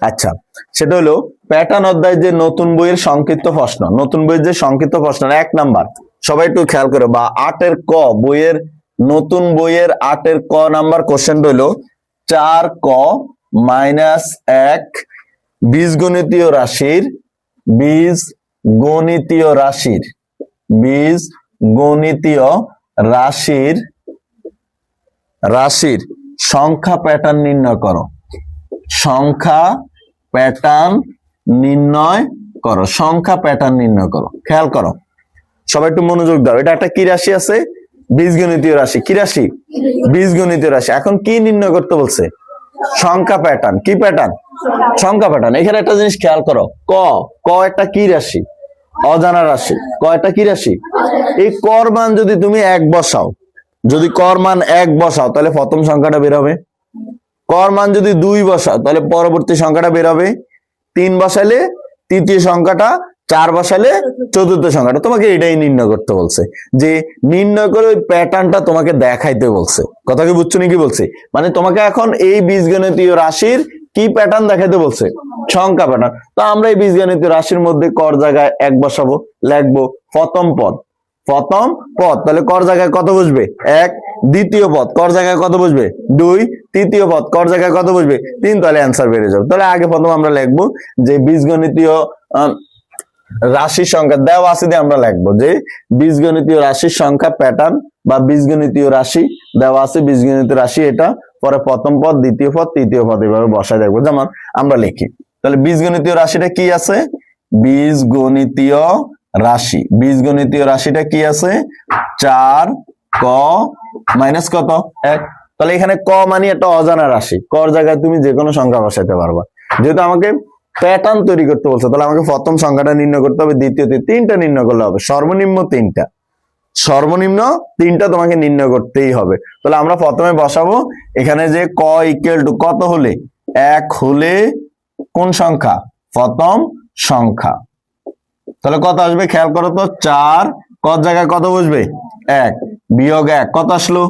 আচ্ছা, সেটা হলো প্যাটার্ন অধ্যায় যে নতুন বইয়ের সংক্ষিপ্ত প্রশ্ন, নতুন বইয়ের যে সংক্ষিপ্ত প্রশ্ন 1 নাম্বার, সবাই একটু খেয়াল করো, বা 8 ক বইয়ের, নতুন বইয়ের 8 ক নাম্বার কোশ্চেন হলো 4 ক -1 বীজগণিতীয় রাশির, বীজগণিতীয় রাশির, বীজগণিতীয় রাশির রাশির সংখ্যা প্যাটার্ন নির্ণয় করো। সংখ্যা প্যাটার্ন নির্ণয় করো, সংখ্যা প্যাটার্ন নির্ণয় করো। খেয়াল করো, সবাই একটু মনোযোগ দাও। এটা একটা কি রাশি আছে? বীজগণিতীয় রাশি। কি রাশি? বীজগণিতীয় রাশি। এখন কি নির্ণয় করতে বলছে? সংখ্যা প্যাটার্ন। কি প্যাটার্ন? সংখ্যা প্যাটার্ন। এখানে একটা জিনিস খেয়াল করো, ক, ক একটা কি রাশি? অজানা রাশি। ক একটা কি রাশি? এই কর মান যদি তুমি 1 বসাও, যদি কর মান 1 বসাও তাহলে প্রথম সংখ্যাটা বের হবে। কর মান যদি 2 বসাও তাহলে পরবর্তী সংখ্যাটা বের হবে। 3 বসালে তৃতীয় সংখ্যাটা, 4 বসালে চতুর্থ সংখ্যাটা। তোমাকে এটাই নির্ণয় করতে বলছে, যে নির্ণয় করে ওই প্যাটার্নটা তোমাকে দেখাইতে বলছে। কথা কি বুঝছো নাকি বলছে? মানে তোমাকে এখন এই বীজগণিতীয় রাশির কি প্যাটার্ন দেখাইতে বলছে? সংখ্যা প্যাটার্ন। তো আমরা এই বীজগণিতীয় রাশির মধ্যে কর জায়গায় 1 বসাবো, লিখবো প্রথম পদ, প্রথম পদ, তাহলে কর জায়গায় কত বসবে? 1। দ্বিতীয় পদ কর জায়গায় কত বসবে? 2। তৃতীয় পদ কর জায়গায় কত বসবে? 3। তাহলে অ্যান্সার বেড়ে যাবে। তাহলে আগে প্রথম আমরা লিখবো যে বীজগণিতীয় রাশির সংখ্যা দেওয়া আছে দিয়ে আমরা লিখবো যে বীজগণিতীয় রাশির সংখ্যা প্যাটার্ন, বা বীজগণিতীয় রাশি দেওয়া আছে, বীজগণিতীয় রাশি এটা, পরে প্রথম পদ, দ্বিতীয় পদ, তৃতীয় পদ, এভাবে বসায় দেখবো। যেমন আমরা লিখি, তাহলে বীজগণিতীয় রাশিটা কি আছে? বীজগণিতীয় রাশি, বীজগণিতীয় রাশিটা কি আছে? 4 ক মাইনাস কত? 1। তাহলে এখানে ক মানে একটা অজানা রাশি, কর জায়গায় তুমি যে কোনো সংখ্যা বসাইতে পারবা। যেহেতু আমাকে প্যাটার্ন তৈরি করতে বলছে, তাহলে আমাকে প্রথম সংখ্যাটা নির্ণয় করতে হবে, দ্বিতীয়তে 3টা নির্ণয় করলে হবে, সর্বনিম্ন 3টা, সর্বনিম্ন 3টা তোমাকে নির্ণয় করতেই হবে। তাহলে আমরা প্রথমে বসাবো এখানে যে ক ইকুয়াল টু কত হলে? 1 হলে কোন সংখ্যা? প্রথম সংখ্যা। তাহলে কত আসবে? খেয়াল করো তো, 4 কত জায়গায় কত বসবে? 1 বিয়োগ 1 কত আসলো?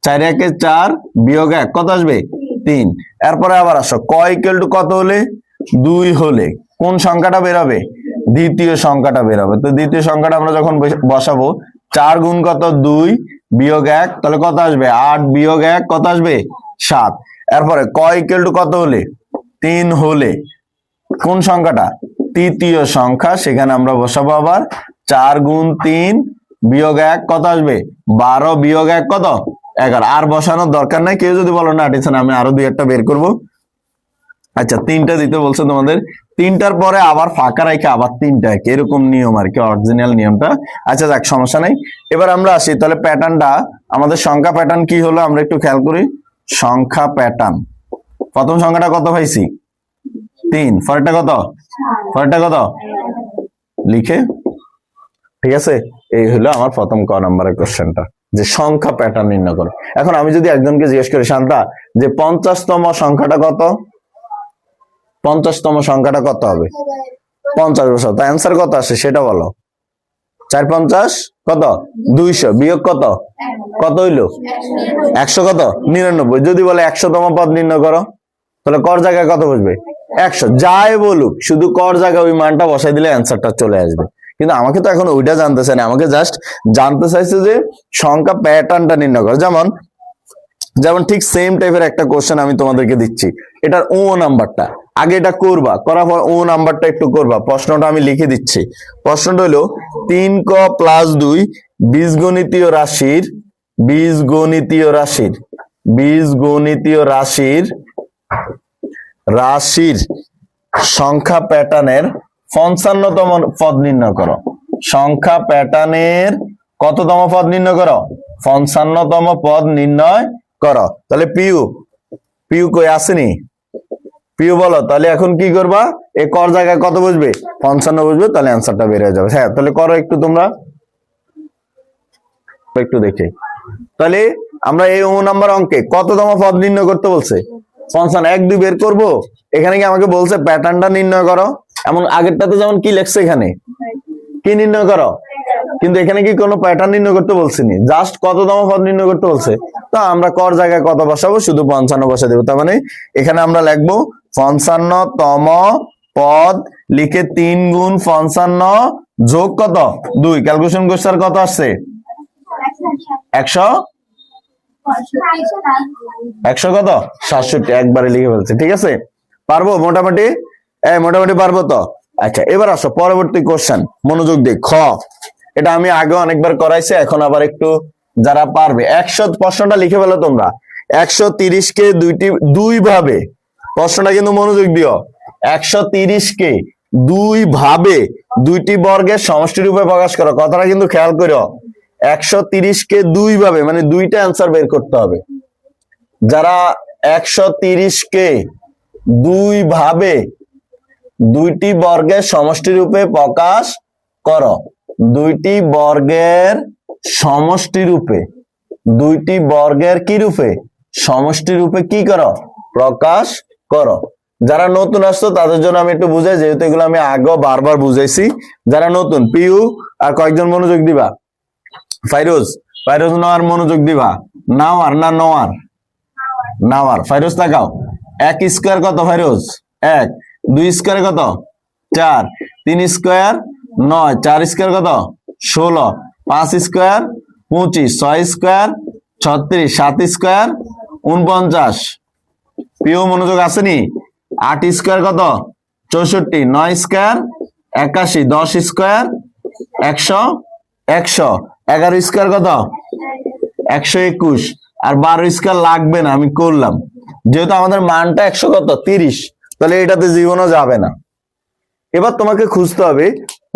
4 একে 4 বিয়োগ 1 কত আসবে? 3। এরপরে আবার আসো, ক ইকুয়াল টু কত হলে? 2 হলে কোন সংখ্যাটা বেরোবে? দ্বিতীয় সংখ্যাটা বেরোবে। তো দ্বিতীয় সংখ্যাটা আমরা যখন বসাবো, 4 গুণ কত? 2 বিয়োগ 1, তাহলে কত আসবে? 8 বিয়োগ 1 কত আসবে? 7। এরপরে ক ইকুয়াল টু কত হলে? 3 হলে কোন সংখ্যাটা? তৃতীয় সংখ্যা, সেখানে আমরা বসাবো আবার 4 গুণ 3 বিয়োগ 1 কত আসবে? 12 বিয়োগ 1 কত? 11। আর বসানোর দরকার নাই। কেউ যদি বলো না টিচার আমি আরো 2-1টা বের করব, আচ্ছা 3টা দিতে বলছে তোমাদের, 3টার পরে আবার ফাঁকা রেখে আবার 3টা, এরকম নিয়ম আর কি, অরিজিনাল নিয়মটা। আচ্ছা যাক, সমস্যা নাই। এবার আমরা আসি, তাহলে প্যাটার্নটা আমাদের সংখ্যা প্যাটার্ন কি হলো আমরা একটু খেয়াল করি। সংখ্যা প্যাটার্ন, প্রথম সংখ্যাটা কত পাইছি? 3। পরেরটা কত? পরেরটা কত? লিখে, ঠিক আছে। এই হলো আমার প্রথম ক নাম্বারের কোশ্চেনটা, যে সংখ্যা প্যাটার্ন নির্ণয় করো। এখন আমি যদি একজনকে জিজ্ঞেস করি, শান্তা যে 50তম সংখ্যাটা কত? 50তম সংখ্যাটা কত হবে? 50 বছর। তাই অ্যান্সার কত আসে সেটা বলো। 4 50 কত? 200 বিয়োগ কত? কত হইলো? 100 কত? 99। যদি বলে 100তম পদ নির্ণয় করো, তাহলে কর জায়গায় কত বসবে? 100। যাই বলুক, শুধু কর জায়গায় ওই মানটা বসাই দিলে অ্যান্সারটা চলে আসবে। কিন্তু আমাকে তো এখন ওইটা জানতে চাই না, আমাকে জাস্ট জানতে চাইছে যে সংখ্যা প্যাটার্নটা নির্ণয় করো। যেমন ঠিক সেম টাইপের একটা কোশ্চেন আমি তোমাদেরকে দিচ্ছি, এটার ও নাম্বারটা আগে এটা করবা, করার পর ও নাম্বারটা একটু করবা। প্রশ্নটা আমি লিখে দিচ্ছি। প্রশ্নটা হলো 3 ক প্লাস 2 বীজগণিতীয় রাশির, বীজগণিতীয় রাশির, বীজগণিতীয় রাশির রাশির সংখ্যা প্যাটার্নের 55তম পদ নির্ণয় করো। সংখ্যা প্যাটার্নের কততম পদ নির্ণয় করো? 55তম পদ নির্ণয় করো। তাহলে পিউ, পিউ কই আসেনি? পিউ বলো। তাহলে এখন কি করবা? এই কর জায়গায় কত বসবে? 55 বসবে, তাহলে অ্যান্সারটা বের হয়ে যাবে। হ্যাঁ, তাহলে করো একটু তোমরা, একটু দেখে। তাহলে আমরা এই ও নাম্বার অঙ্কে কততম পদ নির্ণয় করতে বলছে? 55। 1 2 বের করবো। এখানে কি আমাকে বলছে প্যাটার্নটা নির্ণয় করো? এমন আগেরটাতে যেমন কি লেখছে, এখানে কি নির্ণয় করো? কিন্তু এখানে কি কোনো প্যাটার্ন নির্ণয় করতে বলছিনি, জাস্ট কততম পদ নির্ণয় করতে বলছে। তো আমরা কর জায়গায় কত বসাবো, শুধু 55 বসা দেবো। তার মানে এখানে আমরা লিখবো 55তম পদ, লিখে 3 গুণ 55 যোগ কত 2, ক্যালকুলেশন করছে আর কত আসছে 100 কত 67, একবারে লিখে ফেলছে। ঠিক আছে, পারবো মোটামুটি, মোটামুটি পারবো তো। আচ্ছা এবার আসো পরবর্তী কোশ্চেন, মনোযোগ দিয়ে খ। এটা আমি আগে অনেকবার করাইছি, এখন আবার একটু যারা পারবে 100 প্রশ্নটা লিখে ফেলো তোমরা। 130 কে দুই ভাবে, প্রশ্নটা কিন্তু মনোযোগ দিও, 130 কে দুই ভাবে দুইটি বর্গের সমষ্টি রূপে প্রকাশ করো। কথাটা কিন্তু খেয়াল করো, 130 কে দুই ভাবে মানে দুইটা অ্যান্সার বের করতে হবে। যারা 130 কে দুই ভাবে দুইটি বর্গের সমষ্টি রূপে প্রকাশ করো, দুইটি বর্গের সমষ্টি রূপে, দুইটি বর্গের কি রূপে সমষ্টি রূপে কি করো প্রকাশ করো। যারা নতুন আসতো তাদের জন্য আমি একটু বুঝাই, যেহেতু এগুলো আমি আগে বারবার বুঝাইছি। যারা নতুন পিউ আর কয়েকজন মনোযোগ দিবা, ফাইরোজ নেওয়ার মনোযোগ দিবা, নাওয়ার না নোয়ার, নাওয়ার। ফাইরোজ তাকাও, 1 স্কোয়ার কত ফাইরোজ 1, 2 স্কোয়ার কত 4, 3 স্কোয়ার 9, 4 স্কোয়ার কত 16, 5 স্কোয়ার 25, 6 স্কোয়ার 36, 7 স্কোয়ার 49। পিও মনোযোগ আসেনি। 8 স্কোয়ার কত 64, 9 স্কোয়ার 81, 10 স্কোয়ার 100, 11 স্কোয়ার কত 121, আর 12 স্কোয়ার লাগবে না, আমি করলাম। যেহেতু আমাদের মানটা 100 কত 30, তাহলে এটাতে জীবনও যাবে না। এবার তোমাকে খুঁজতে হবে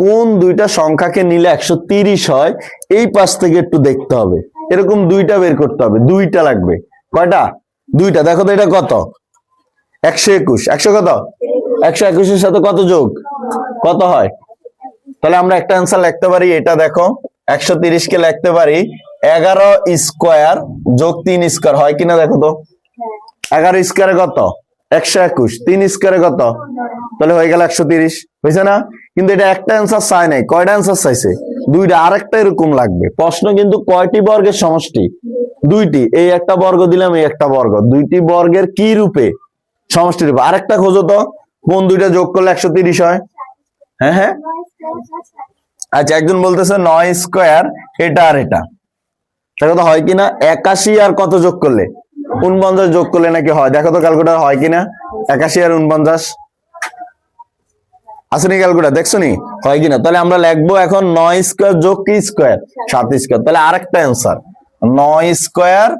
কোন দুইটা সংখ্যাকে নিলে 130 হয়, এই পাশ থেকে একটু দেখতে হবে। এরকম দুইটা বের করতে হবে, দুইটা লাগবে। কয়টা? দুইটা। দেখো তো এটা কত 121, 100 কত 121 এর সাথে কত যোগ কত হয়, তাহলে আমরা একটা অ্যান্সার লিখতে পারি। এটা দেখো 130 কে লিখতে পারি 11 স্কোয়ার যোগ 3 স্কোয়ার হয় কিনা দেখো তো। 11 স্কোয়ারে কত 121, 3 স্কোয়ারে কত, তাহলে হয়ে গেল 130, হয়েছে না? কিন্তু এটা একটা অ্যান্সার চাই নাই, কয়টা অ্যান্সার চাইছে? দুইটা। আরেকটা এরকম লাগবে। প্রশ্ন কিন্তু কয়টি বর্গের সমষ্টি? দুইটি। এই একটা বর্গ দিলাম, এই একটা বর্গ, দুইটি বর্গের কি রূপে সমষ্টি রূপে। আরেকটা খোঁজো তো, কোন দুইটা যোগ করলে 130 হয়? হ্যাঁ হ্যাঁ, আচ্ছা একজন বলতেছে 9 স্কোয়ার এটা আর এটা, দেখো তো হয় কিনা। 81 আর কত যোগ করলে 49 যোগ করলে নাকি হয়, দেখো তো ক্যালকুলেটর হয় কিনা। 81 আর 49 আসেনি ক্যালকুলেটর, দেখছো নি হয় কিনা? তাহলে আমরা লিখবো এখন 9 স্কোয়ার যোগ কি স্কোয়ার 7 স্কোয়ার। তাহলে আরেকটা অ্যান্সার 9 স্কোয়ার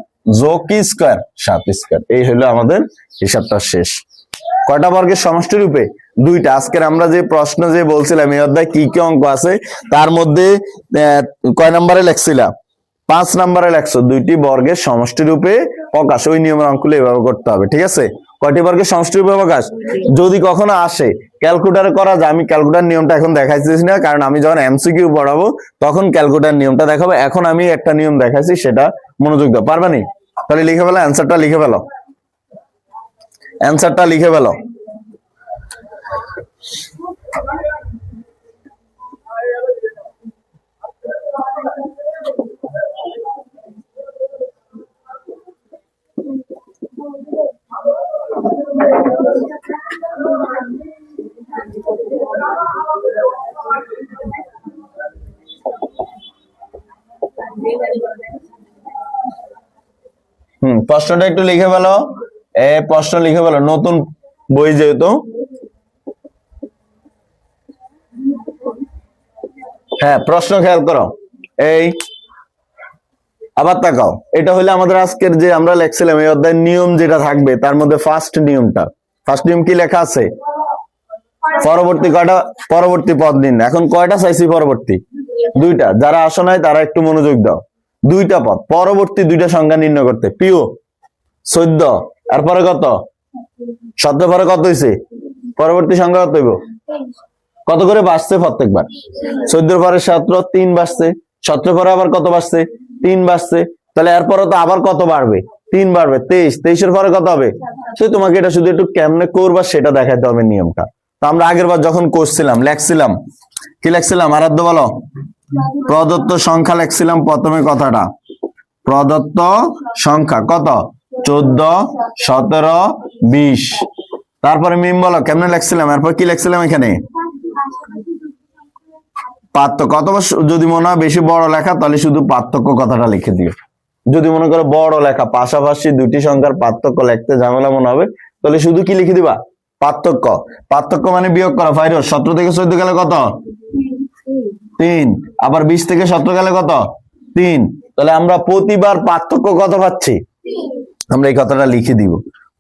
যোগ কি স্কোয়ার 7 স্কোয়ার। এই হলো আমাদের হিসাবটা শেষ। কয়টা বর্গের সমষ্টি রূপে? দুইটা। আজকের আমরা যে প্রশ্ন যে বলছিলাম এই অধ্যায় কি কি অঙ্ক আছে, তার মধ্যে কয় নম্বরে লেখছিলাম? 5 নম্বরে লেখছো দুইটি বর্গের সমষ্টি রূপে প্রকাশ। ওই নিয়মের অঙ্কগুলো এভাবে করতে হবে, ঠিক আছে? কয়টি বর্গের সমষ্টি রূপে প্রকাশ যদি কখনো আসে ক্যালকুলেটরে করা যায়। আমি ক্যালকুলেটর নিয়মটা এখন দেখাইতেছি না, কারণ আমি যখন এমসিকিউ পড়াবো তখন ক্যালকুলেটর নিয়মটা দেখাবো। এখন আমি একটা নিয়ম দেখাইছি, সেটা মনোযোগ দাও। পারবানি? তাহলে লিখে ফেলো, অ্যান্সারটা লিখে ফেলো, অ্যান্সারটা লিখে ফেলো। প্রশ্নটা একটু লিখে ফেলো, প্রশ্ন লিখে ফেলো, নতুন বই যেহেতু। হ্যাঁ প্রশ্ন খেয়াল করো। এই আবার তাকাও, এটা হলো আমাদের আজকের যে আমরা লেখছিলাম এই অধ্যায়ের নিয়ম যেটা থাকবে, তার মধ্যে ফার্স্ট নিয়মটা। ফার্স্ট নিয়ম কি লেখা আছে? পরবর্তী কয়টা পরবর্তী পদ নিন। এখন কয়টা চাইছি পরবর্তী? দুইটা। যারা আসো নাই তারা একটু মনোযোগ দাও। দুইটা পদ, পরবর্তী দুইটা সংখ্যা নির্ণয় করতে। পিও 14, এরপরে কত 17 পরে কত হয়েছে? পরবর্তী সংখ্যা কত হইব? কত করে বাড়ছে প্রত্যেকবার? 14 পরে 17 3 বাড়ছে, 17 পরে আবার কত বাড়ছে? 3 বাড়ছে। তাহলে এরপরে তো আবার কত বাড়বে? 3 বাড়বে, 23। 23 এর পরে কত হবে? সে তোমাকে এটা শুধু একটু কেমনে করবা সেটা দেখাইতে হবে নিয়মটা। তো আমরা আগের বার যখন করছিলাম লেখছিলাম, কি লেখছিলাম? আরাধ্য বলো, প্রদত্ত সংখ্যা লিখছিলাম প্রথমে কথাটা, প্রদত্ত সংখ্যা কত 14 17 20। তারপরে মিম বলো কেমনে লিখছিলাম, এরপর কি লিখছিলাম এখানে পার্থক্য। অথবা যদি মনে হয় বেশি বড় লেখা তাহলে শুধু পার্থক্য কথাটা লিখে দিও। যদি মনে করো বড় লেখা পাশাপাশি দুটি সংখ্যার পার্থক্য লিখতে ঝামেলা মনে হবে তাহলে শুধু কি লিখে দিবা পার্থক্য। পার্থক্য মানে বিয়োগ করা। ফাইরোজ 17 থেকে 14 গেলে কত 3, আবার 20 থেকে 17 গেলে কত 3। তাহলে আমরা প্রতিবার পার্থক্য কত পাচ্ছি, আমরা এই কথাটা লিখে দিব,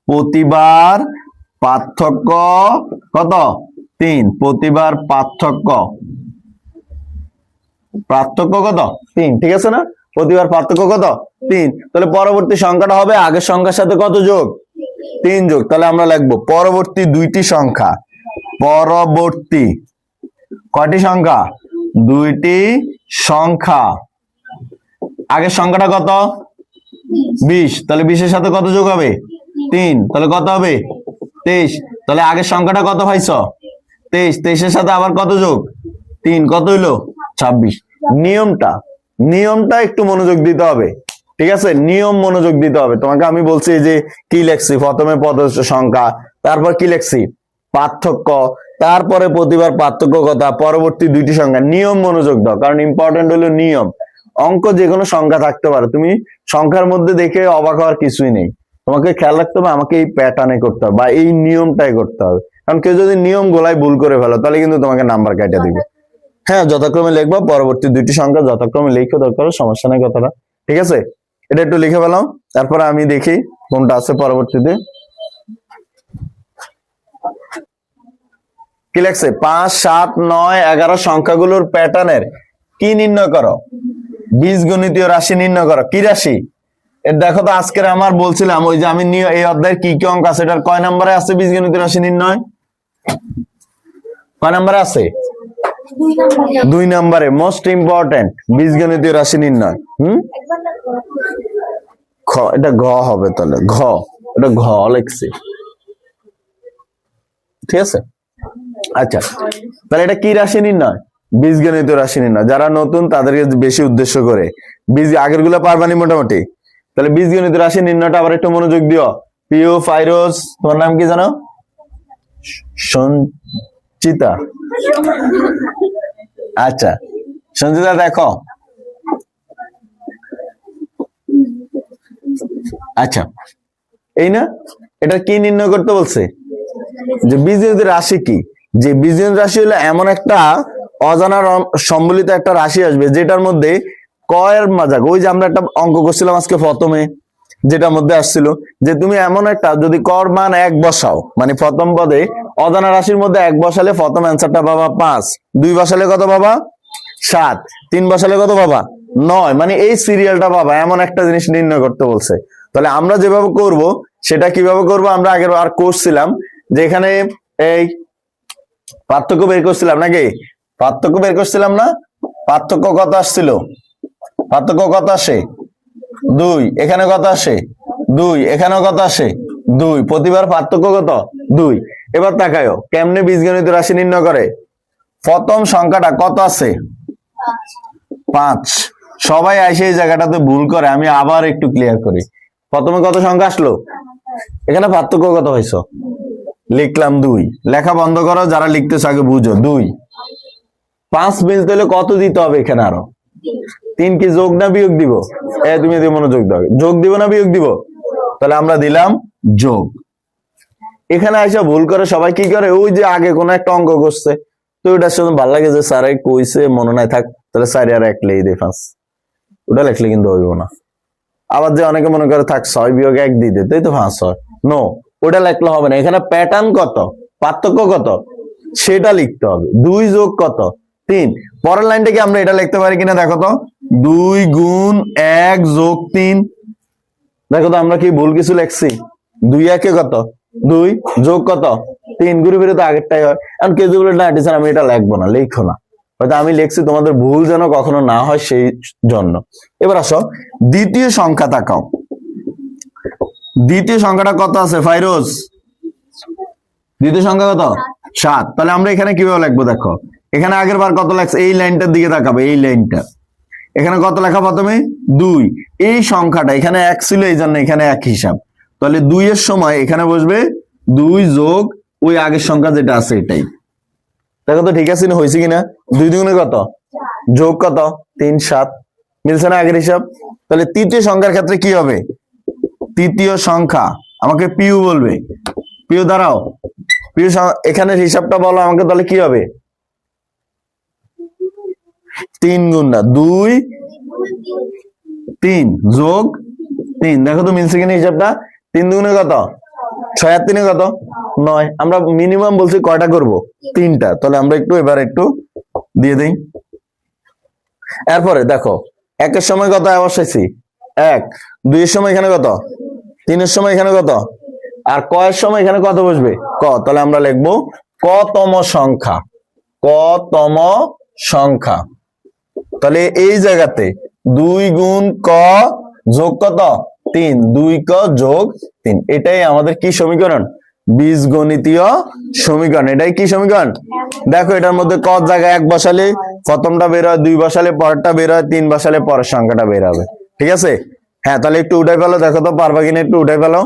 প্রতিবার পার্থক্য কত 3, প্রতিবার পার্থক্য কত 3, ঠিক আছে না, প্রতিবার পার্থক্য কত 3। তাহলে পরবর্তী সংখ্যাটা হবে আগের সংখ্যার সাথে কত যোগ 3 যোগ। তাহলে আমরা লিখবো পরবর্তী দুইটি সংখ্যা, পরবর্তী কয়টি সংখ্যা দুইটি সংখ্যা, আগের সংখ্যাটা কত 20, তাহলে 20 এর সাথে কত যোগ হবে 3, তাহলে কত হবে 23। তাহলে আগের সংখ্যাটা কত পাইছো 23, 23 এর সাথে আবার কত যোগ 3, কত হইলো 26। নিয়মটা একটু মনোযোগ দিতে হবে, ঠিক আছে, নিয়ম মনোযোগ দিতে হবে। তোমাকে আমি বলছি যে কি লেখছি, প্রথমে প্রদত্ত সংখ্যা, তারপর কি লেখছি পার্থক্য, তারপরে প্রতিবার পার্থক্য কথা, পরবর্তী দুইটি সংখ্যা। নিয়ম মনোযোগ দাও, কারণ ইম্পর্টেন্ট হলো নিয়ম। অঙ্ক যে কোনো সংখ্যা থাকতে পারে, তুমি সংখ্যার মধ্যে দেখে অবাক হওয়ার কিছুই নেই। তোমাকে খেয়াল রাখতে হবে আমাকে এই প্যাটার্নে করতে হবে বা এই নিয়মটাই করতে হবে। কারণ কেউ যদি নিয়ম গোলায় ভুল করে ফেলো তাহলে কিন্তু তোমাকে নাম্বার কেটে দিবে। হ্যাঁ, যথাক্রমে লিখবো, পরবর্তী দুইটি সংখ্যা যথাক্রমে লিখো, দরকার সমস্যা নাই কথাটা, ঠিক আছে। এটা একটু লিখে ফেলাও, তারপরে আমি দেখি কোনটা আছে পরবর্তীতে। কি লেখছে 5 7 9 11 সংখ্যাগুলোর প্যাটার্নের কি নির্ণয় করো, বীজগণিতীয় রাশি নির্ণয় করো। কি রাশি এর দেখো তো, আজকের আমার বলছিলাম ওই যে আমি এই অধ্যায়ের কি কি অঙ্ক আছে, এটার কয় নম্বরে আছে বীজগণিতীয় রাশি নির্ণয়, কয় নম্বরে আছে 2 নম্বরে, মোস্ট ইম্পর্টেন্ট বীজগণিতীয় রাশি নির্ণয়। এটা ঘ হবে, তাহলে এটা ঘ লিখছি, ঠিক আছে। আচ্ছা, তাহলে এটা কি রাশি নির্ণয়, বীজগণিতীয় রাশি নির্ণয়। যারা নতুন তাদেরকে বেশি উদ্দেশ্য করে, আগের গুলো পারবানি মোটামুটি। তাহলে বীজগণিতীয় রাশি নির্ণয়টা আবার একটু মনোযোগ দিও। পিও ফাইরোজ, তোমার নাম কি জানো, সঞ্চিতা। আচ্ছা সঞ্চিতা, দেখো আচ্ছা এই না, এটা কি নির্ণয় করতে বলছে, যে বীজগণিতের রাশি কি, যে বীজগণিত রাশি হলো এমন একটা অজানা সম্বলিত একটা রাশি আসবে যেটার মধ্যে কয়ের মাজাক, ওই যে আমরা একটা অঙ্ক করছিলাম আজকে প্রথমে, যেটার মধ্যে আসছিল যে তুমি এমন একটা যদি কর মান 1 বসাও, মানে প্রথম পদে অজানা রাশির মধ্যে 1 বসালে প্রথম অ্যান্সারটা পাবা 5, 2 বসালে কত পাবা 7, 3 বসালে কত পাবা 9, মানে এই সিরিয়ালটা পাবা, এমন একটা জিনিস নির্ণয় করতে বলছে। তাহলে আমরা যেভাবে করব সেটা কিভাবে করব, আমরা আগের আর করছিলাম যে এখানে এই পার্থক্য বের করছিলাম নাকি, পার্থক্য বের করছিলাম না, পার্থক্য কত আসছিল, পার্থক্য কত আসে 2, এখানে কত আসে 2, এখানেও কত আসে 2, প্রতিবার পার্থক্য কত 2। এবার তাকায়ও কেমনে বীজগণিত রাশি নির্ণয় করে। প্রথম সংখ্যাটা কত আছে 5, সবাই আইসে এই জায়গাটাতে ভুল করে, আমি আবার একটু ক্লিয়ার করি। প্রথমে কত সংখ্যা আসলো, এখানে পার্থক্য কত হয়েছে, লিখলাম 2, লেখা বন্ধ করো, যারা লিখতেছে আগে বুঝো 2। 5 মিলতে হলে কত দিতে হবে এখানে আরো 3, কি যোগ না বিয়োগ দিব, তুমি মনোযোগ দাও, যোগ দিব না বিয়োগ দিব, তাহলে আমরা দিলাম যোগ। এখানে আইসা ভুল করে সবাই কি করে, ওই যে আগে কোন একটা অঙ্ক করছে তো ওটার সাথে ভালো লাগে যে স্যার কইছে মনে নাই থাক, তাহলে স্যার আর 1 লিখে দেয় 5, ওটা লিখলে কিন্তু হইব না। আবার যে অনেকে মনে করে থাক 6 বিয়োগ 1 দিয়ে দে, তাই তো 5 হয়, নো, ওটা লিখলে হবে না। এখানে প্যাটার্ন কত, পার্থক্য কত সেটা লিখতে হবে, 2 যোগ কত 3। পরের লাইনটা কি আমরা এটা লিখতে পারি কিনা দেখো তো, 2 গুণ 1 যোগ 3, দেখো তো আমরা কি ভুল কিছু লিখছি, 2 একে কত 2 যোগ কত 3, ঘুরে ফিরে তো আগেরটাই হয়। এখন কেউ যদি বলে না টিচার আমি এটা লিখবো না, লিখো না, হয়তো আমি লিখছি, তোমাদের ভুল যেন কখনো না হয় সেই জন্য। এবার আসো দ্বিতীয় সংখ্যা তাকাও, দ্বিতীয় সংখ্যাটা কত আছে ফাইরোজ, দ্বিতীয় সংখ্যা কত 7। তাহলে আমরা এখানে কিভাবে লিখবো দেখো, এখানে আগের বার কত লেখছে, এই লাইনটার দিকে তাকাবে, এই লাইনটা। এখানে কত লেখা প্রথমে 2, এই সংখ্যাটা এখানে 1 ছিল, এই জন্য এখানে 1 হিসাব। তাহলে 2 এর সময় এখানে বসবে 2 যোগ ওই আগের সংখ্যা যেটা আছে এটাই। দেখো তো ঠিক আছে না, হয়েছে কিনা? 2 দুগুণে কত, যোগ কত 3 7, মিলছে না আগের হিসাব? তাহলে তৃতীয় সংখ্যার ক্ষেত্রে কি হবে? তৃতীয় সংখ্যা আমাকে পিউ বলবে, পিউ দাঁড়াও, পিউ এখানে হিসাবটা বলো আমাকে, তাহলে কি হবে? 3 গুণ না 2 3 যোগ 3, দেখো তো মিলছে কিনা হিসাবটা? 3 দুগুণে কত, 6 আর 3 কত 9। আমরা মিনিমাম বলছি কয়টা করব, 3টা। তাহলে আমরা একটু এবার একটু দিয়ে দেই। এরপরে দেখো 1 এর সময় কত বসাইছি 1, 2 এর সময় এখানে কত, 3 এর সময় এখানে কত, আর ক এর সময় এখানে কত বসবে, ক। তাহলে আমরা লিখবো কতম সংখ্যা, কতম সংখ্যা। তাহলে এই জায়গাতে 2 গুণ ক যোগ কত 3, 2 ক যোগ 3, এটাই আমাদের কি সমীকরণ? বীজগণিতীয় সমীকরণ। এটাই কি সমীকরণ? দেখো এটার মধ্যে ক জায়গায় 1 বসালে প্রথমটা বের হয়, 2 বসালে পরেরটা বের হয়, 3 বসালে পরের সংখ্যাটা বের হবে। ঠিক আছে? হ্যাঁ, তাহলে একটু উঠাই ফেলো, দেখো তো পারবা কিনা, একটু উঠাই ফেলো।